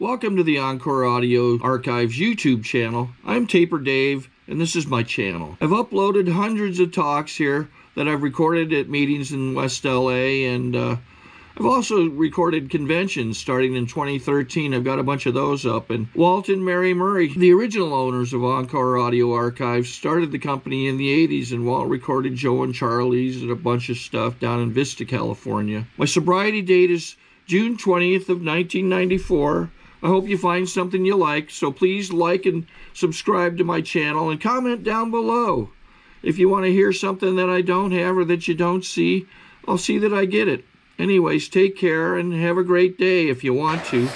Welcome to the Encore Audio Archives YouTube channel. I'm Taper Dave, and this is my channel. I've uploaded hundreds of talks here that I've recorded at meetings in West LA, and I've also recorded conventions starting in 2013. I've got a bunch of those up. And Walt and Mary Murray, the original owners of Encore Audio Archives, started the company in the 80s, and Walt recorded Joe and Charlie's and a bunch of stuff down in Vista, California. My sobriety date is June 20th of 1994. I hope you find something you like, so please like and subscribe to my channel and comment down below. If you want to hear something that I don't have or that you don't see, I'll see that I get it. Anyways, take care and have a great day if you want to.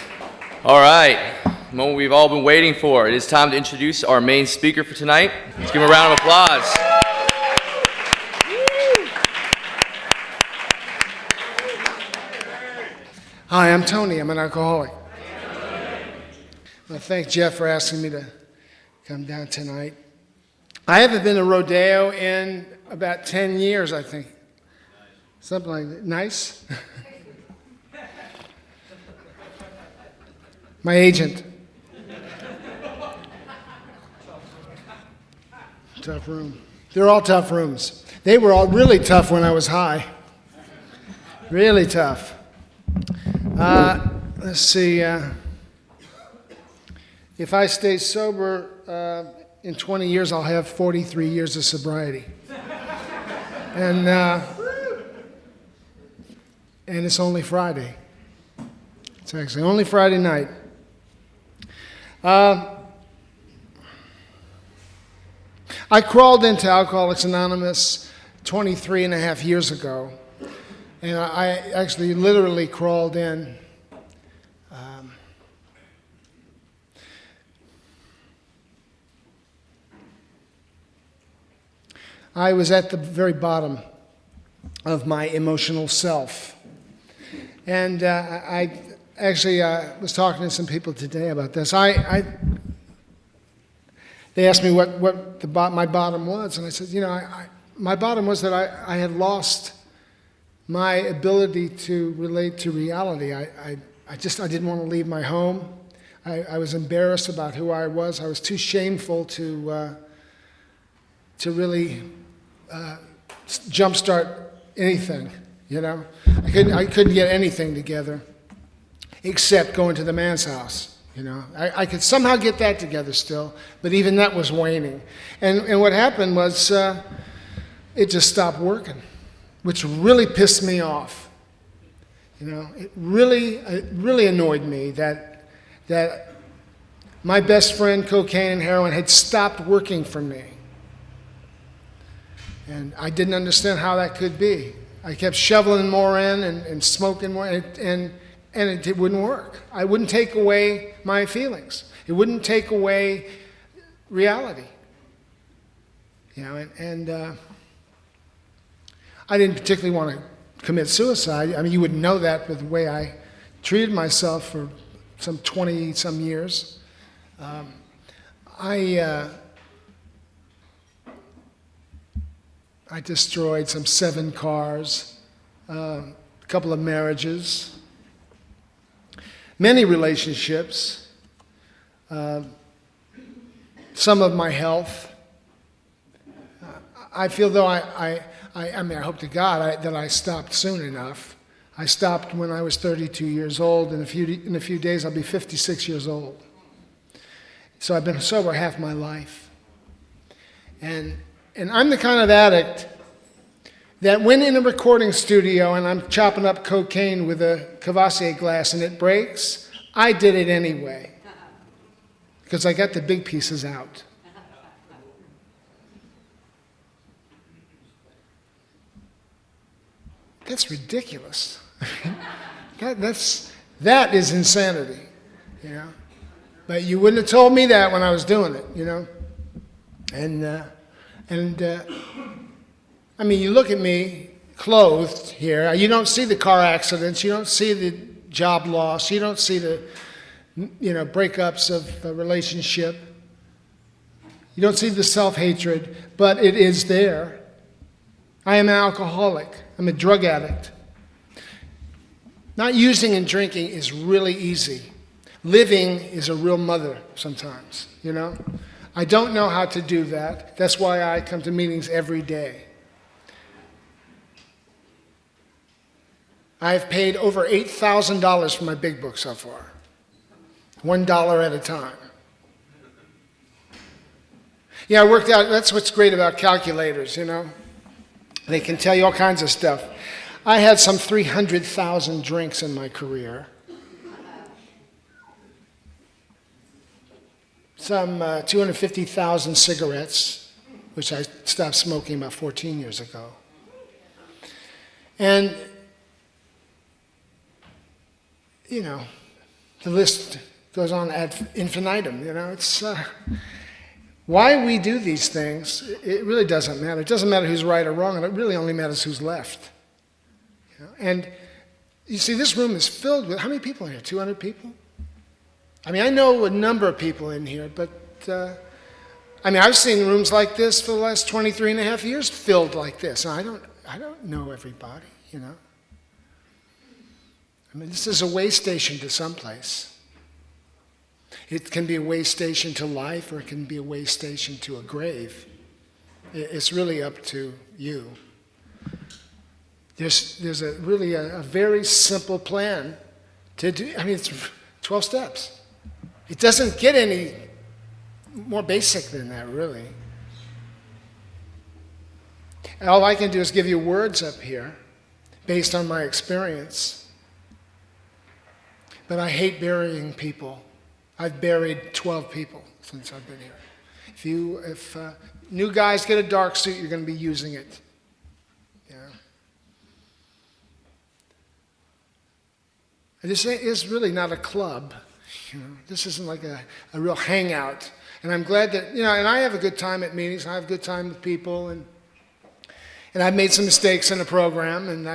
All right, the moment we've all been waiting for. It is time to introduce our main speaker for tonight. Let's give him a round of applause. Hi, I'm Tony. I'm an alcoholic. Well, thank Jeff for asking me to come down tonight. I haven't been to Rodeo in about 10 years, I think. Something like that. Nice? My agent. Tough room. They're all tough rooms. They were all really tough when I was high. Really tough. Let's see. If I stay sober in 20 years, I'll have 43 years of sobriety. And it's only Friday. It's actually only Friday night. I crawled into Alcoholics Anonymous 23 and a half years ago. And I actually literally crawled in. I was at the very bottom of my emotional self. And I actually was talking to some people today about this. They asked me what my bottom was, and I said, my bottom was that I had lost my ability to relate to reality. I didn't want to leave my home. I was embarrassed about who I was. I was too shameful to really jumpstart anything, I couldn't get anything together except going to the man's house, I could somehow get that together still, but even that was waning. And what happened was it just stopped working, which really pissed me off. It really annoyed me that my best friend, cocaine and heroin, had stopped working for me. And I didn't understand how that could be. I kept shoveling more in and smoking more, and it wouldn't work. I wouldn't take away my feelings. It wouldn't take away reality. And I didn't particularly want to commit suicide. I mean, you wouldn't know that with the way I treated myself for some 20-some years. I destroyed some 7 cars, a couple of marriages, many relationships, some of my health. I feel though I hope to God that I stopped soon enough. I stopped when I was 32 years old. In a few days, I'll be 56 years old. So I've been sober half my life. And I'm the kind of addict that when in a recording studio and I'm chopping up cocaine with a Cavassier glass and it breaks, I did it anyway. Because I got the big pieces out. That's ridiculous. That is insanity, But you wouldn't have told me that when I was doing it, I mean, you look at me clothed here. You don't see the car accidents. You don't see the job loss. You don't see the, breakups of a relationship. You don't see the self-hatred, but it is there. I am an alcoholic. I'm a drug addict. Not using and drinking is really easy. Living is a real mother sometimes, you know? I don't know how to do that. That's why I come to meetings every day. I've paid over $8,000 for my big book so far. $1 at a time. Yeah, I worked out, that's what's great about calculators, you know? They can tell you all kinds of stuff. I had some 300,000 drinks in my career. Some 250,000 cigarettes, which I stopped smoking about 14 years ago. And, you know, the list goes on ad infinitum, you know. It's why we do these things, it really doesn't matter. It doesn't matter who's right or wrong, and it really only matters who's left. You know? And you see, this room is filled with, how many people in here? 200 people? I mean, I know a number of people in here, but I mean, I've seen rooms like this for the last 23 and a half years filled like this. And I don't know everybody, you know. I mean, this is a way station to someplace. It can be a way station to life, or it can be a way station to a grave. It's really up to you. There's really a very simple plan to do. I mean, it's 12 steps. It doesn't get any more basic than that, really. All I can do is give you words up here based on my experience. But I hate burying people. I've buried 12 people since I've been here. If new guys get a dark suit, you're going to be using it. Yeah. This is really not a club. You know, this isn't like a real hangout. And I'm glad that, you know, and I have a good time at meetings. I have a good time with people. And I've made some mistakes in the program. And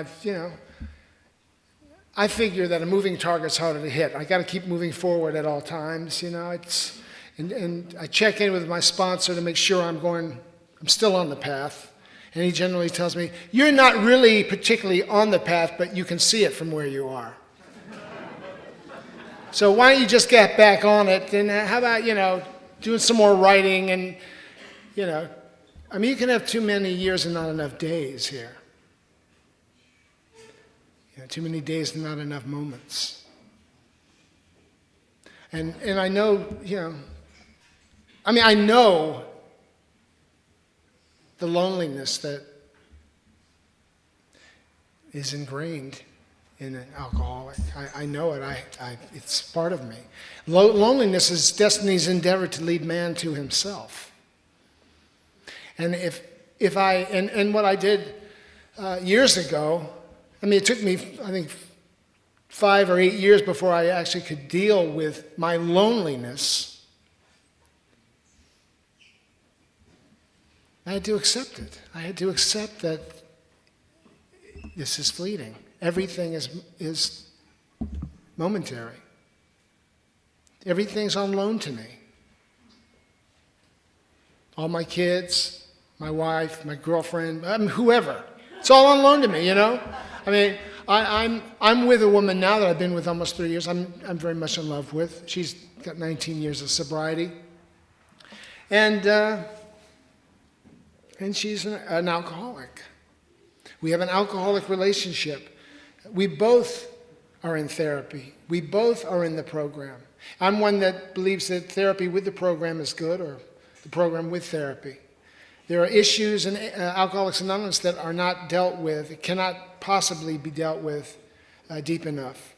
I figure that a moving target's harder to hit. I got to keep moving forward at all times, you know. And I check in with my sponsor to make sure I'm still on the path. And he generally tells me, you're not really particularly on the path, but you can see it from where you are. So why don't you just get back on it, and how about, you know, doing some more writing and, you know, I mean, you can have too many years and not enough days here. You know, too many days and not enough moments. And I know, you know, I mean, I know the loneliness that is ingrained in an alcoholic. I know it. It's part of me. Loneliness is destiny's endeavor to lead man to himself. And and what I did years ago, I mean, it took me, I think, 5 or 8 years before I actually could deal with my loneliness. I had to accept it. I had to accept that this is fleeting. Everything is momentary. Everything's on loan to me. All my kids, my wife, my girlfriend, whoever. It's all on loan to me, you know? I mean, I'm with a woman now that I've been with almost 3 years. I'm very much in love with. She's got 19 years of sobriety. And she's an alcoholic. We have an alcoholic relationship. We both are in therapy. We both are in the program. I'm one that believes that therapy with the program is good, or the program with therapy. There are issues in Alcoholics Anonymous that are not dealt with. It cannot possibly be dealt with deep enough.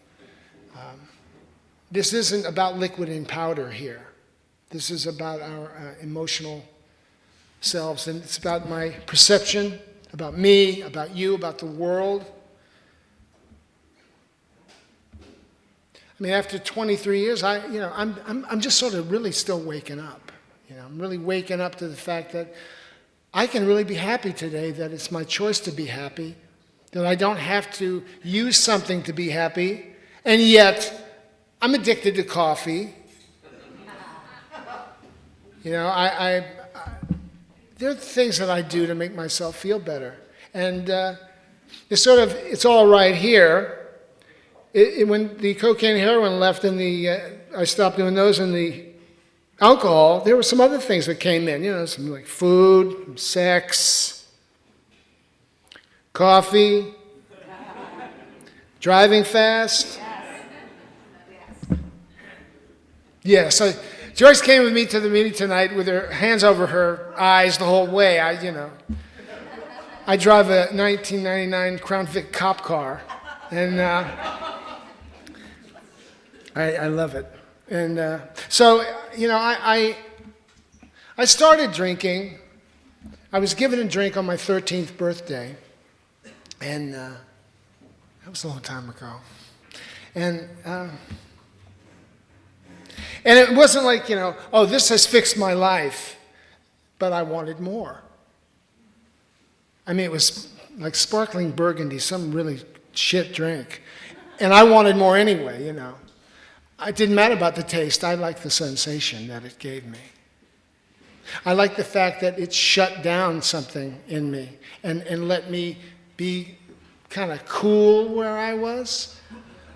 This isn't about liquid and powder here. This is about our emotional selves, and it's about my perception, about me, about you, about the world. I mean, after 23 years, I'm just sort of really still waking up. You know, I'm really waking up to the fact that I can really be happy today, that it's my choice to be happy, that I don't have to use something to be happy, and yet I'm addicted to coffee. You know, there are things that I do to make myself feel better. And it's all right here. When the cocaine and heroin left in the I stopped doing those, and the alcohol, there were some other things that came in, you know, some like food, sex, coffee, driving fast. Yeah, so Joyce came with me to the meeting tonight with her hands over her eyes the whole way. I drive a 1999 Crown Vic cop car, and I love it. And so, you know, I started drinking. I was given a drink on my 13th birthday, and that was a long time ago. And it wasn't like, you know, oh, this has fixed my life, but I wanted more. I mean, it was like sparkling burgundy, some really shit drink. And I wanted more anyway, you know. It didn't matter about the taste. I liked the sensation that it gave me. I liked the fact that it shut down something in me and let me be kind of cool where I was.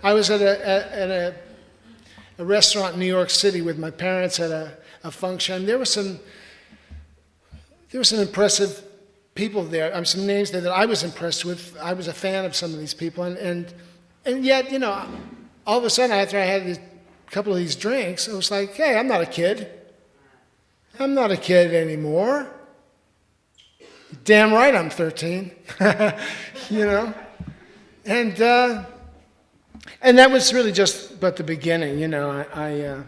I was at a restaurant in New York City with my parents at a function. There were some impressive people there, some names there that I was impressed with. I was a fan of some of these people, and yet, you know, all of a sudden after I had a couple of these drinks, I was like, hey, I'm not a kid. I'm not a kid anymore. Damn right I'm 13, you know, and that was really just but the beginning, you know. I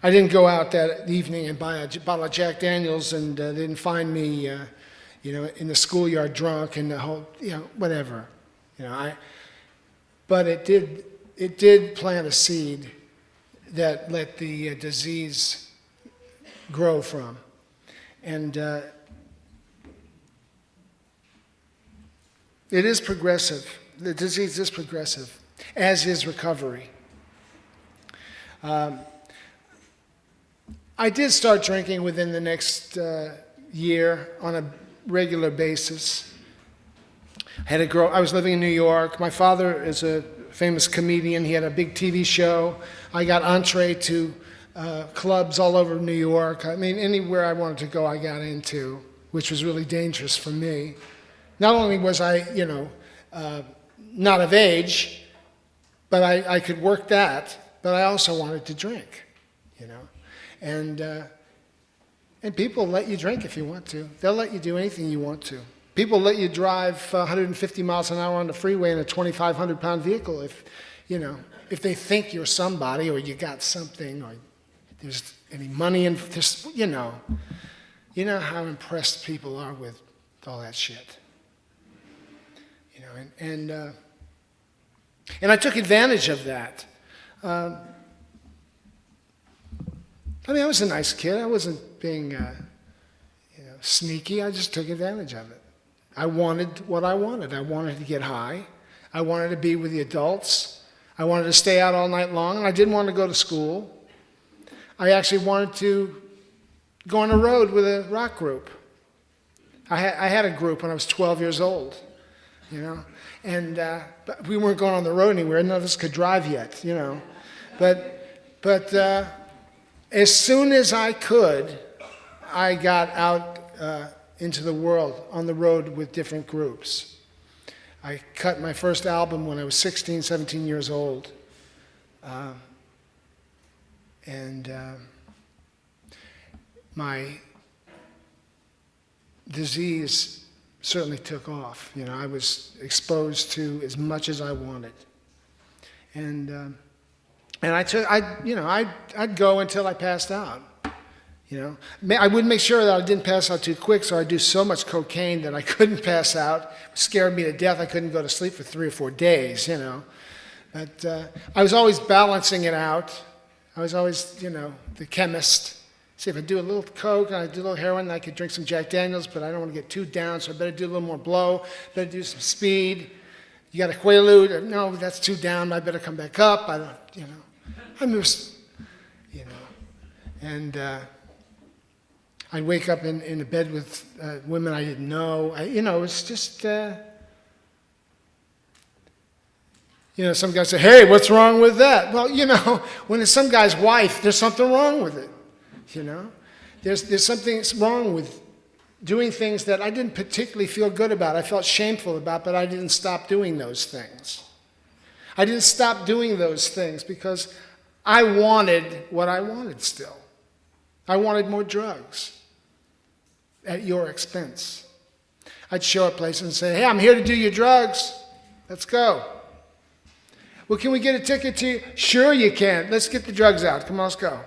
didn't go out that evening and buy a bottle of Jack Daniels, and they didn't find me, you know, in the schoolyard drunk and the whole, you know, whatever, you know. But it did plant a seed that let the disease grow from, and it is progressive. The disease is progressive, as is recovery. I did start drinking within the next year on a regular basis. I was living in New York. My father is a famous comedian. He had a big TV show. I got entree to clubs all over New York. I mean, anywhere I wanted to go, I got into, which was really dangerous for me. Not only was I, you know, not of age, but I could work that, but I also wanted to drink, you know. And people let you drink if you want to. They'll let you do anything you want to. People let you drive 150 miles an hour on the freeway in a 2,500-pound vehicle if, you know, if they think you're somebody or you got something or there's any money in this, you know. You know how impressed people are with all that shit. You know, and I took advantage of that. I mean, I was a nice kid. I wasn't being, you know, sneaky. I just took advantage of it. I wanted what I wanted. I wanted to get high. I wanted to be with the adults. I wanted to stay out all night long, and I didn't want to go to school. I actually wanted to go on the road with a rock group. I had a group when I was 12 years old, you know, and but we weren't going on the road anywhere. None of us could drive yet, you know. But as soon as I could, I got out into the world on the road with different groups. I cut my first album when I was 16, 17 years old. My disease certainly took off. You know, I was exposed to as much as I wanted. And I'd go until I passed out. You know, I would make sure that I didn't pass out too quick, so I'd do so much cocaine that I couldn't pass out. It scared me to death. I couldn't go to sleep for 3 or 4 days, you know. But I was always balancing it out. I was always, you know, the chemist. See, if I do a little coke and I do a little heroin, I could drink some Jack Daniels, but I don't want to get too down, so I better do a little more blow. Better do some speed. You got a Quaalude? No, that's too down. I better come back up. I don't, you know. I was, you know, and I'd wake up in a bed with women I didn't know. You know, it was just, You know, some guys say, hey, what's wrong with that? Well, you know, when it's some guy's wife, there's something wrong with it, you know? There's something wrong with doing things that I didn't particularly feel good about. I felt shameful about, but I didn't stop doing those things. I didn't stop doing those things because I wanted what I wanted still. I wanted more drugs at your expense. I'd show up places and say, hey, I'm here to do your drugs. Let's go. Well, can we get a ticket to you? Sure you can. Let's get the drugs out. Come on, let's go.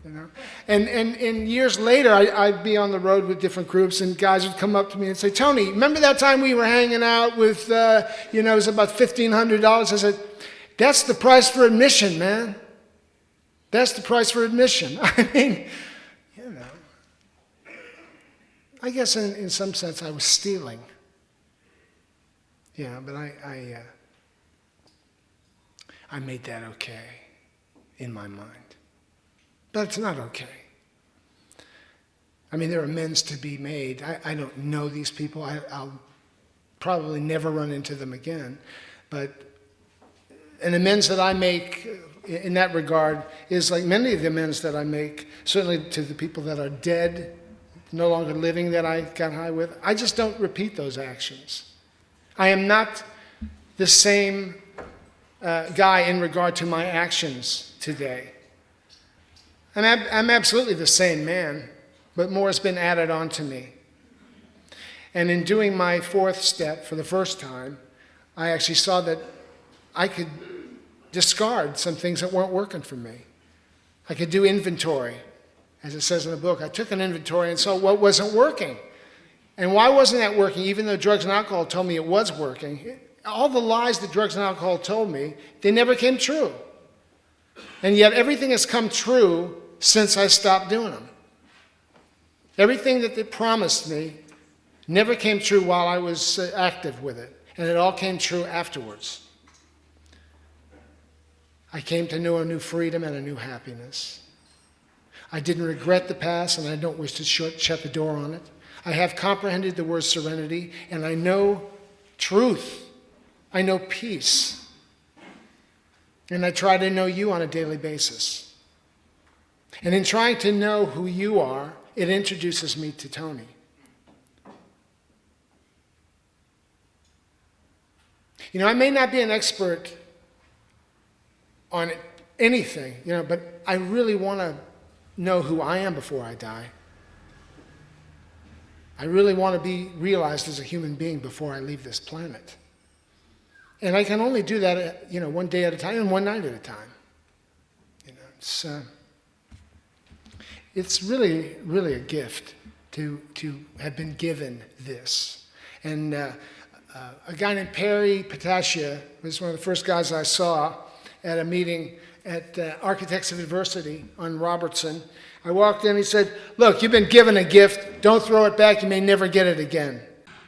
You know? And years later, I'd be on the road with different groups, and guys would come up to me and say, Tony, remember that time we were hanging out with, you know, it was about $1,500? I said, that's the price for admission, man. That's the price for admission. I mean, you know, I guess in some sense I was stealing. Yeah, but I made that okay in my mind. But it's not okay. I mean, there are amends to be made. I don't know these people. I'll probably never run into them again. But an amends that I make in that regard is like many of the amends that I make, certainly to the people that are dead, no longer living, that I got high with. I just don't repeat those actions. I am not the same guy in regard to my actions today. I'm absolutely the same man, but more has been added on to me. And in doing my fourth step for the first time, I actually saw that I could discard some things that weren't working for me. I could do inventory, as it says in the book. I took an inventory and saw what wasn't working. And why wasn't that working, even though drugs and alcohol told me it was working? All the lies that drugs and alcohol told me, they never came true. And yet everything has come true since I stopped doing them. Everything that they promised me never came true while I was active with it. And it all came true afterwards. I came to know a new freedom and a new happiness. I didn't regret the past, and I don't wish to shut the door on it. I have comprehended the word serenity, and I know truth. I know peace. And I try to know you on a daily basis. And in trying to know who you are, it introduces me to Tony. You know, I may not be an expert on anything, you know, but I really want to know who I am before I die. I really want to be realized as a human being before I leave this planet. And I can only do that, you know, one day at a time and one night at a time. You know, it's really, really a gift to have been given this. And a guy named Perry Patacia was one of the first guys I saw at a meeting at Architects of Adversity on Robertson. I walked in, he said, look, you've been given a gift. Don't throw it back. You may never get it again.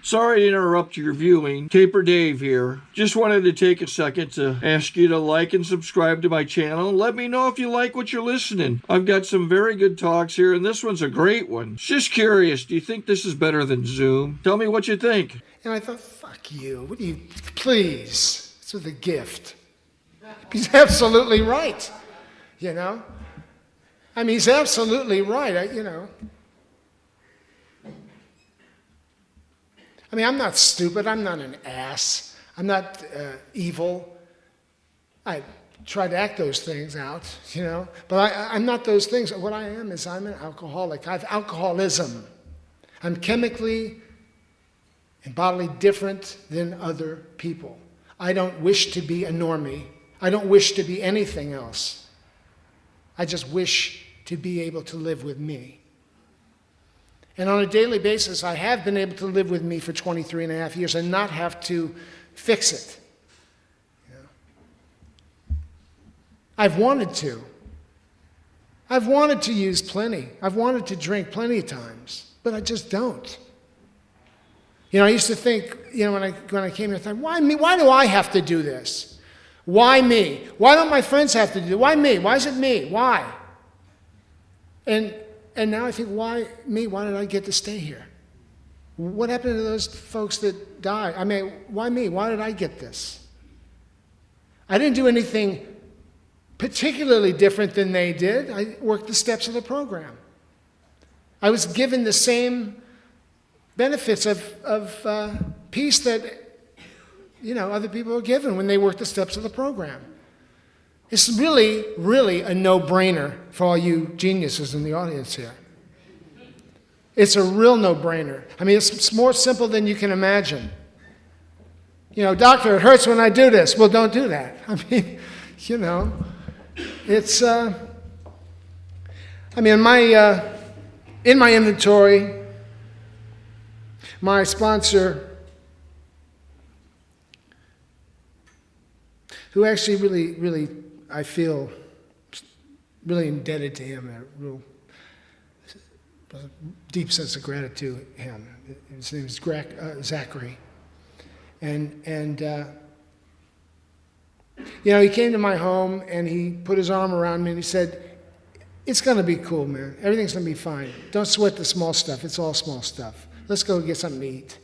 Sorry to interrupt your viewing. Taper Dave here. Just wanted to take a second to ask you to like and subscribe to my channel. Let me know if you like what you're listening. I've got some very good talks here, and this one's a great one. Just curious, do you think this is better than Zoom? Tell me what you think. And I thought, fuck you. What do you, please. It's with a gift. He's absolutely right, you know? I mean, he's absolutely right, you know. I mean, I'm not stupid. I'm not an ass. I'm not evil. I try to act those things out, you know. But I'm not those things. What I am is I'm an alcoholic. I have alcoholism. I'm chemically and bodily different than other people. I don't wish to be a normie. I don't wish to be anything else. I just wish to be able to live with me. And on a daily basis, I have been able to live with me for 23 and a half years and not have to fix it. You know? I've wanted to. I've wanted to use plenty. I've wanted to drink plenty of times, but I just don't. You know, I used to think, you know, when I came here, I thought, why me? Why do I have to do this? Why me? Why don't my friends have to do it? Why me? Why is it me? Why? And now I think, why me? Why did I get to stay here? What happened to those folks that died? I mean, why me? Why did I get this? I didn't do anything particularly different than they did. I worked the steps of the program. I was given the same benefits of peace that other people are given when they work the steps of the program. It's really, really a no-brainer for all you geniuses in the audience here. It's a real no-brainer. I mean, it's more simple than you can imagine. Doctor, it hurts when I do this. Well, don't do that. I mean, it's, in my inventory, my sponsor, who actually really, really, I feel really indebted to him, a real deep sense of gratitude to him. His name is Zachary. And he came to my home and he put his arm around me and he said, "It's going to be cool, man. Everything's going to be fine. Don't sweat the small stuff. It's all small stuff. Let's go get something to eat."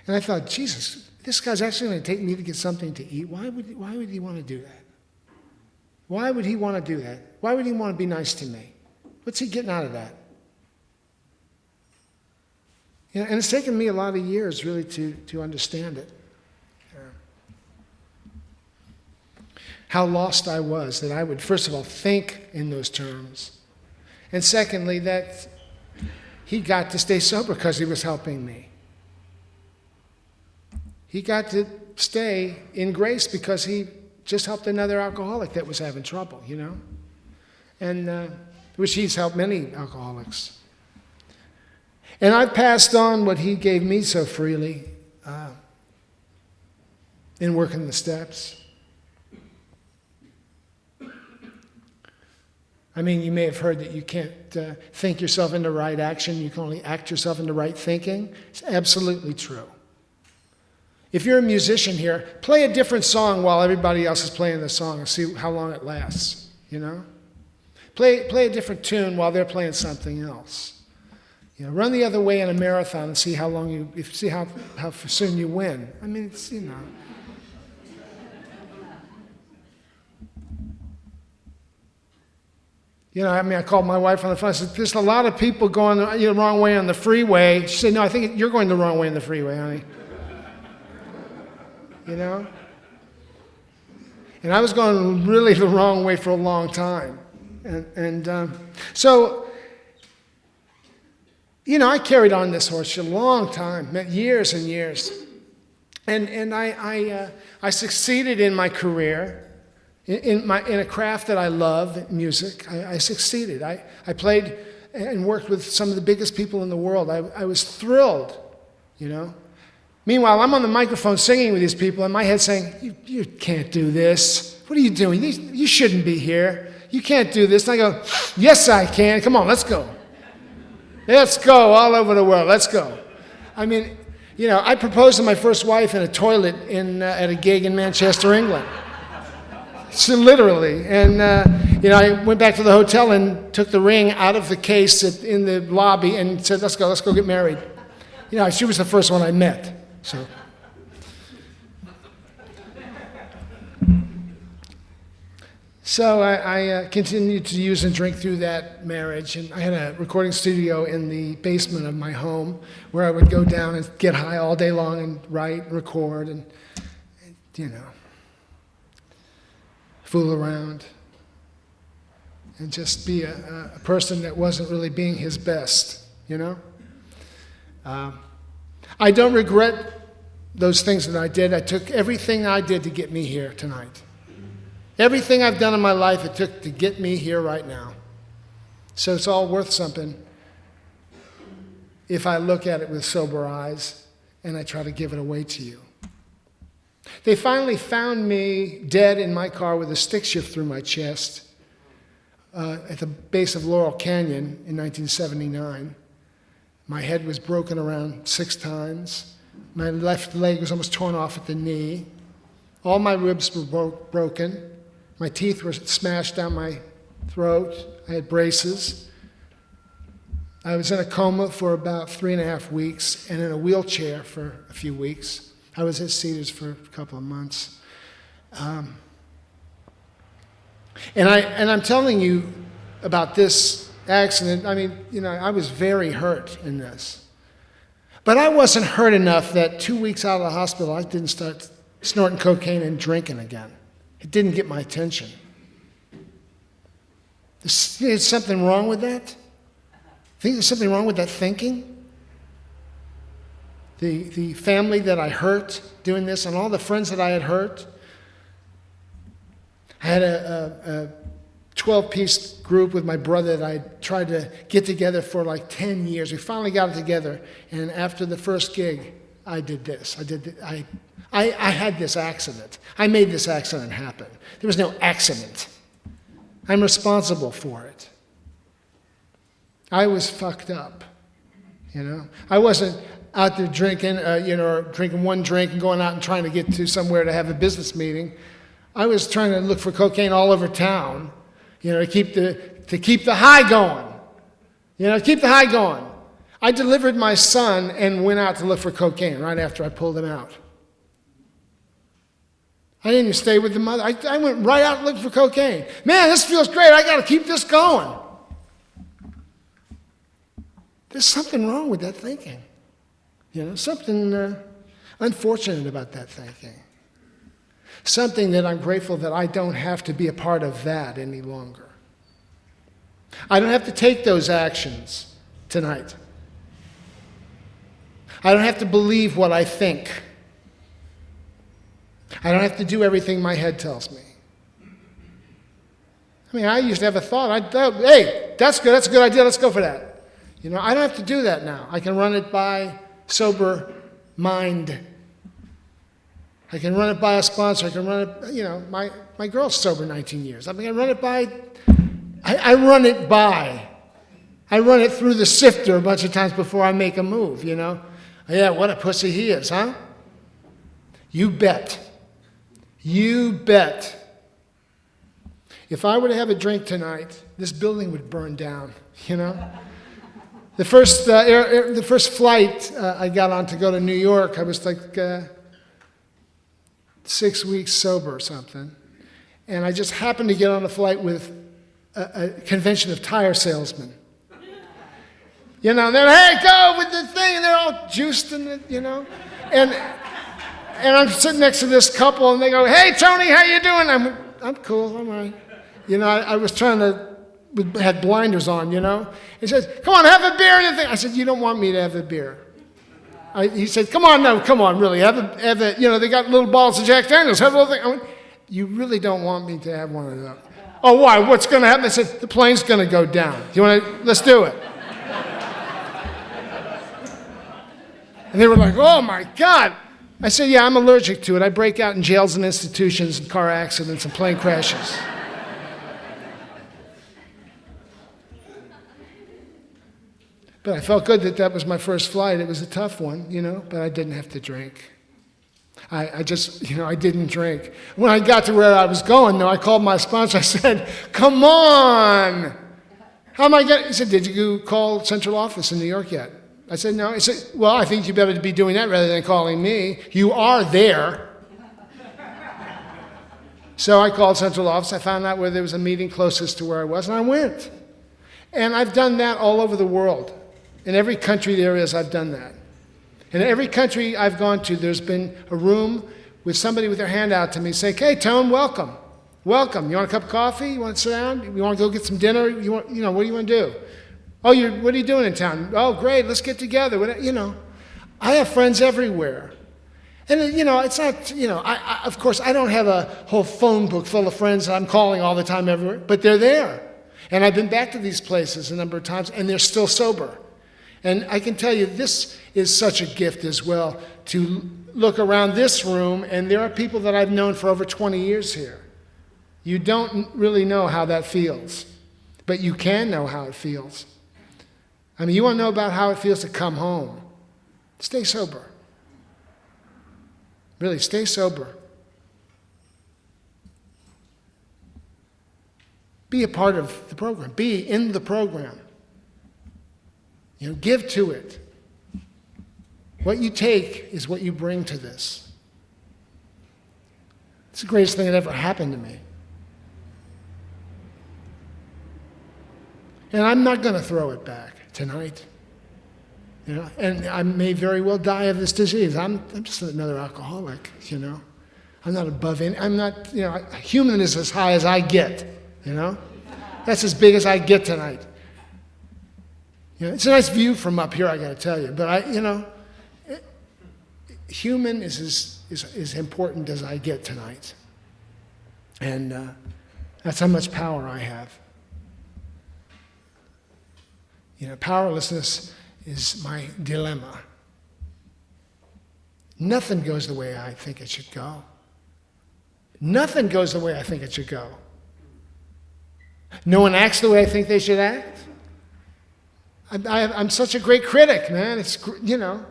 And I thought, Jesus, this guy's actually going to take me to get something to eat? Why would he want to do that? Why would he want to do that? Why would he want to be nice to me? What's he getting out of that? And it's taken me a lot of years really to understand it. How lost I was that I would, first of all, think in those terms. And secondly, that he got to stay sober because he was helping me. He got to stay in grace because he just helped another alcoholic that was having trouble, and which he's helped many alcoholics. And I've passed on what he gave me so freely in working the steps. I mean, you may have heard that you can't think yourself into right action. You can only act yourself into right thinking. It's absolutely true. If you're a musician here, play a different song while everybody else is playing the song and see how long it lasts, Play a different tune while they're playing something else. Run the other way in a marathon and see how long how soon you win. I mean, it's, I called my wife on the phone. I said, "There's a lot of people going the wrong way on the freeway." She said, "No, I think you're going the wrong way on the freeway, honey." And I was going really the wrong way for a long time. So, I carried on this horse for a long time, years and years. And I succeeded in my career. In a craft that I love, music. I succeeded. I played and worked with some of the biggest people in the world. I was thrilled, Meanwhile, I'm on the microphone singing with these people, and my head's saying, you can't do this. What are you doing? You shouldn't be here. You can't do this. And I go, yes, I can. Come on, let's go. Let's go all over the world. Let's go. I mean, I proposed to my first wife in a toilet at a gig in Manchester, England. So literally. And, I went back to the hotel and took the ring out of the case in the lobby and said, let's go get married. She was the first one I met. So I continued to use and drink through that marriage. And I had a recording studio in the basement of my home where I would go down and get high all day long and write and record and fool around and just be a person that wasn't really being his best, I don't regret those things that I did. I took everything I did to get me here tonight. Everything I've done in my life, it took to get me here right now. So it's all worth something if I look at it with sober eyes and I try to give it away to you. They finally found me dead in my car with a stick shift through my chest at the base of Laurel Canyon in 1979. My head was broken around 6 times. My left leg was almost torn off at the knee. All my ribs were broken. My teeth were smashed down my throat. I had braces. I was in a coma for about 3.5 weeks and in a wheelchair for a few weeks. I was at Cedars for a couple of months. And I'm telling you about this accident. I mean, I was very hurt in this. But I wasn't hurt enough that 2 weeks out of the hospital, I didn't start snorting cocaine and drinking again. It didn't get my attention. There's something wrong with that? Think there's something wrong with that thinking? The family that I hurt doing this and all the friends that I had hurt. I had a 12-piece group with my brother that I tried to get together for like 10 years. We finally got it together, and after the first gig, I did this. I had this accident. I made this accident happen. There was no accident. I'm responsible for it. I was fucked up, I wasn't out there drinking, or drinking one drink and going out and trying to get to somewhere to have a business meeting. I was trying to look for cocaine all over town, to keep the high going. Keep the high going. I delivered my son and went out to look for cocaine right after I pulled him out. I didn't even stay with the mother. I went right out and looked for cocaine. Man, this feels great. I got to keep this going. There's something wrong with that thinking. Something unfortunate about that thinking. Something that I'm grateful that I don't have to be a part of that any longer. I don't have to take those actions tonight. I don't have to believe what I think. I don't have to do everything my head tells me. I used to have a thought. Hey, that's good. That's a good idea. Let's go for that. I don't have to do that now. I can run it by sober mind. I can run it by a sponsor. I can run it, my girl's sober 19 years. I run it by, I run it by. I run it through the sifter a bunch of times before I make a move, Yeah, what a pussy he is, huh? You bet. You bet. If I were to have a drink tonight, this building would burn down, The first flight I got on to go to New York, I was like 6 weeks sober or something. And I just happened to get on a flight with a convention of tire salesmen. They're, hey, go with the thing, and they're all juiced in it, And I'm sitting next to this couple, and they go, hey, Tony, how you doing? I'm cool, I'm all right. I was trying to, had blinders on, He says, come on, have a beer and the thing. I said, you don't want me to have a beer. He said, come on, really, have a, they got little bottles of Jack Daniels, have a little thing. I went, you really don't want me to have one of those. Oh, why? What's going to happen? I said, the plane's going to go down. Let's do it. And they were like, oh my God. I said, yeah, I'm allergic to it. I break out in jails and institutions and car accidents and plane crashes. But I felt good that was my first flight. It was a tough one, but I didn't have to drink. I just, I didn't drink. When I got to where I was going, though, I called my sponsor. I said, come on. How am I getting? He said, did you call central office in New York yet? I said, no. He said, well, I think you better be doing that rather than calling me. You are there. So I called central office. I found out where there was a meeting closest to where I was, and I went. And I've done that all over the world. In every country there is, I've done that. In every country I've gone to, there's been a room with somebody with their hand out to me saying, hey, Tone, welcome. Welcome. You want a cup of coffee? You want to sit down? You want to go get some dinner? What do you want to do? Oh, what are you doing in town? Oh, great, let's get together. I have friends everywhere. And, it's not, of course, I don't have a whole phone book full of friends that I'm calling all the time everywhere, but they're there. And I've been back to these places a number of times, and they're still sober. And I can tell you, this is such a gift as well, to look around this room, and there are people that I've known for over 20 years here. You don't really know how that feels, but you can know how it feels. You want to know about how it feels to come home. Stay sober. Really, stay sober. Be a part of the program. Be in the program. Give to it. What you take is what you bring to this. It's the greatest thing that ever happened to me. And I'm not going to throw it back tonight. You know, and I may very well die of this disease. I'm just another alcoholic, you know. I'm not above any, I'm not, you know, human is as high as I get, you know. That's as big as I get tonight. You know, it's a nice view from up here, I got to tell you. But human is as important as I get tonight. And that's how much power I have. You know, powerlessness is my dilemma. Nothing goes the way I think it should go. Nothing goes the way I think it should go. No one acts the way I think they should act. I'm such a great critic, man. It's, you know,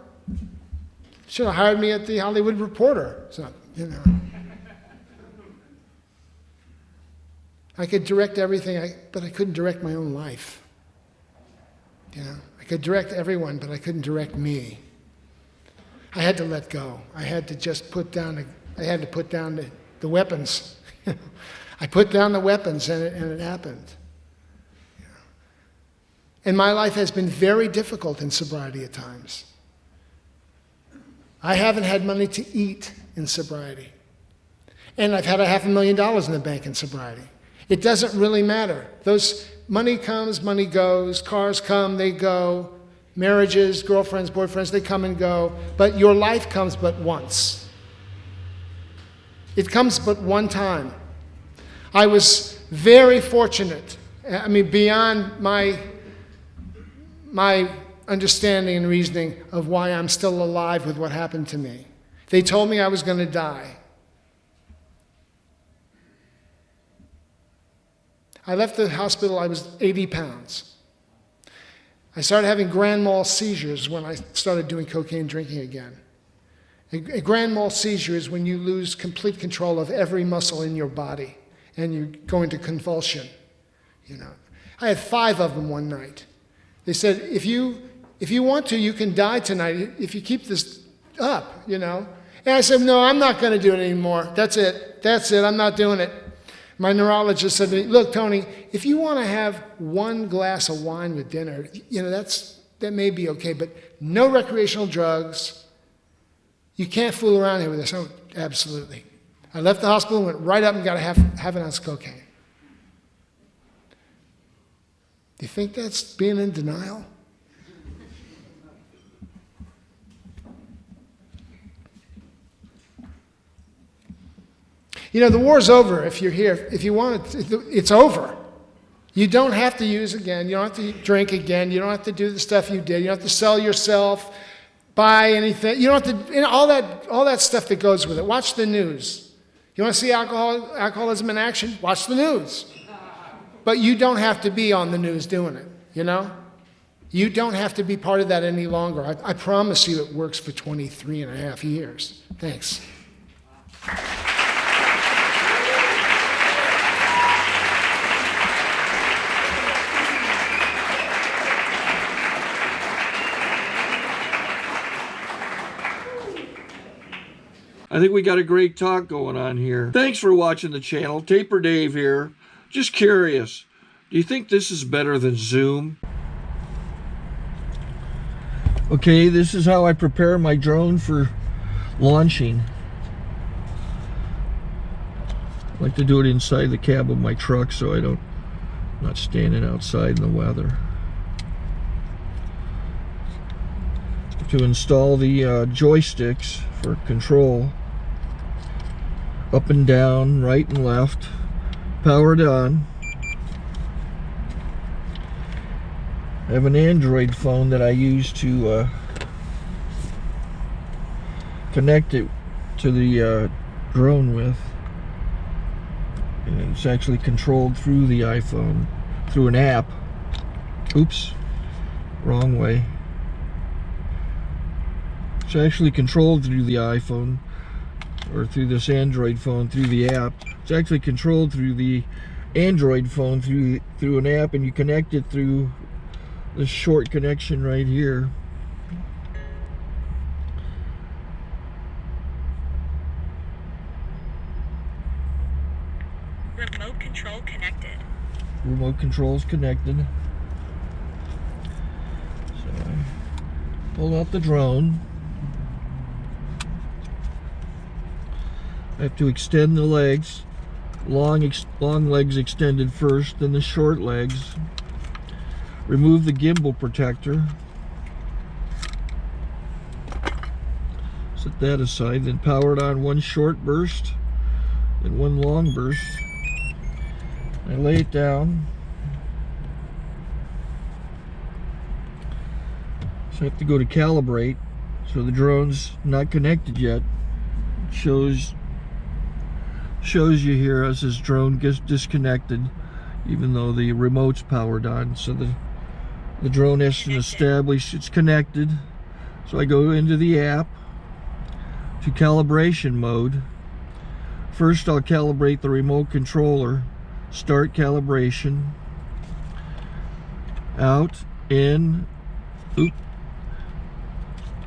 should have hired me at the Hollywood Reporter. So, you know. I could direct everything, but I couldn't direct my own life. You know, I could direct everyone, but I couldn't direct me. I had to let go. I had to just put down the weapons. I put down the weapons, and it happened. You know. And my life has been very difficult in sobriety at times. I haven't had money to eat in sobriety. And I've had $500,000 in the bank in sobriety. It doesn't really matter. Those money comes, money goes, cars come, they go, marriages, girlfriends, boyfriends, they come and go, but your life comes but once. It comes but one time. I was very fortunate, I mean, beyond my understanding and reasoning of why I'm still alive with what happened to me. They told me I was going to die. I left the hospital, I was 80 pounds. I started having grand mal seizures when I started doing cocaine drinking again. A grand mal seizure is when you lose complete control of every muscle in your body and you go into convulsion. You know, I had 5 of them one night. They said, if you want to, you can die tonight if you keep this up, you know. And I said, no, I'm not going to do it anymore. That's it. I'm not doing it. My neurologist said to me, look, Tony, if you want to have 1 glass of wine with dinner, you know, that may be okay, but no recreational drugs. You can't fool around here with this. Oh, absolutely. I left the hospital and went right up and got half an ounce of cocaine. Do you think that's being in denial? You know, the war's over if you're here. If you want it, it's over. You don't have to use again. You don't have to drink again. You don't have to do the stuff you did. You don't have to sell yourself, buy anything. You don't have to, you know, all that stuff that goes with it. Watch the news. You want to see alcoholism in action? Watch the news. But you don't have to be on the news doing it, you know? You don't have to be part of that any longer. I promise you it works for 23 and a half years. Thanks. I think we got a great talk going on here. Thanks for watching the channel. Taper Dave here. Just curious, do you think this is better than Zoom? Okay, this is how I prepare my drone for launching. I like to do it inside the cab of my truck so I'm not standing outside in the weather. To install the joysticks for control, up and down, right and left, powered on. I have an Android phone that I use to connect it to the drone with. And it's actually controlled through the iPhone, through an app. Oops, wrong way. It's actually controlled through the iPhone, or through this Android phone, through the app. It's actually controlled through the Android phone, through an app, and you connect it through this short connection right here. Remote control connected. Remote control's connected. Pull out the drone. I have to extend the legs. Long legs extended first, then the short legs. Remove the gimbal protector. Set that aside, then power it on one short burst and one long burst. I lay it down. So I have to go to calibrate. So the drone's not connected yet. It shows you here as this drone gets disconnected, even though the remote's powered on. So the drone has to establish it's connected. So I go into the app to calibration mode. First I'll calibrate the remote controller. Start calibration. Out, in,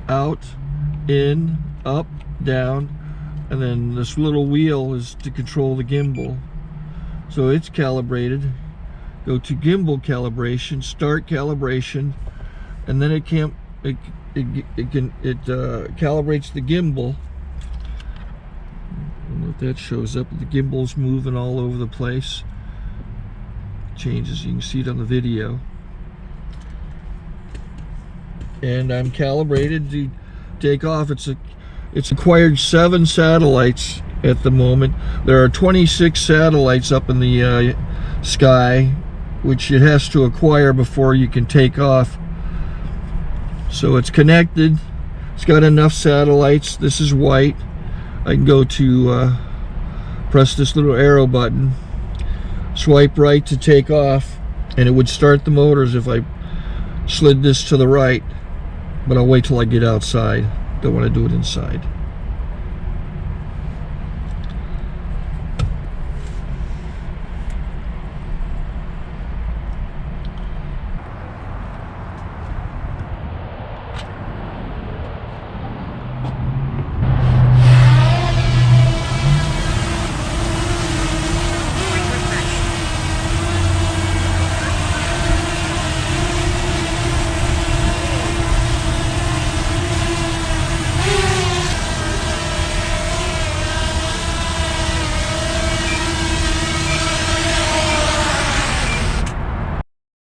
out, in, up, down, and then this little wheel is to control the gimbal. So it's calibrated. Go to gimbal calibration, start calibration, and then it calibrates the gimbal. I don't know if that shows up. The gimbal's moving all over the place. Changes, you can see it on the video. And I'm calibrated to take off. It's acquired 7 satellites at the moment. There are 26 satellites up in the sky, which it has to acquire before you can take off. So it's connected. It's got enough satellites. This is white. I can go to press this little arrow button, swipe right to take off, and it would start the motors if I slid this to the right. But I'll wait till I get outside. Don't want to do it inside.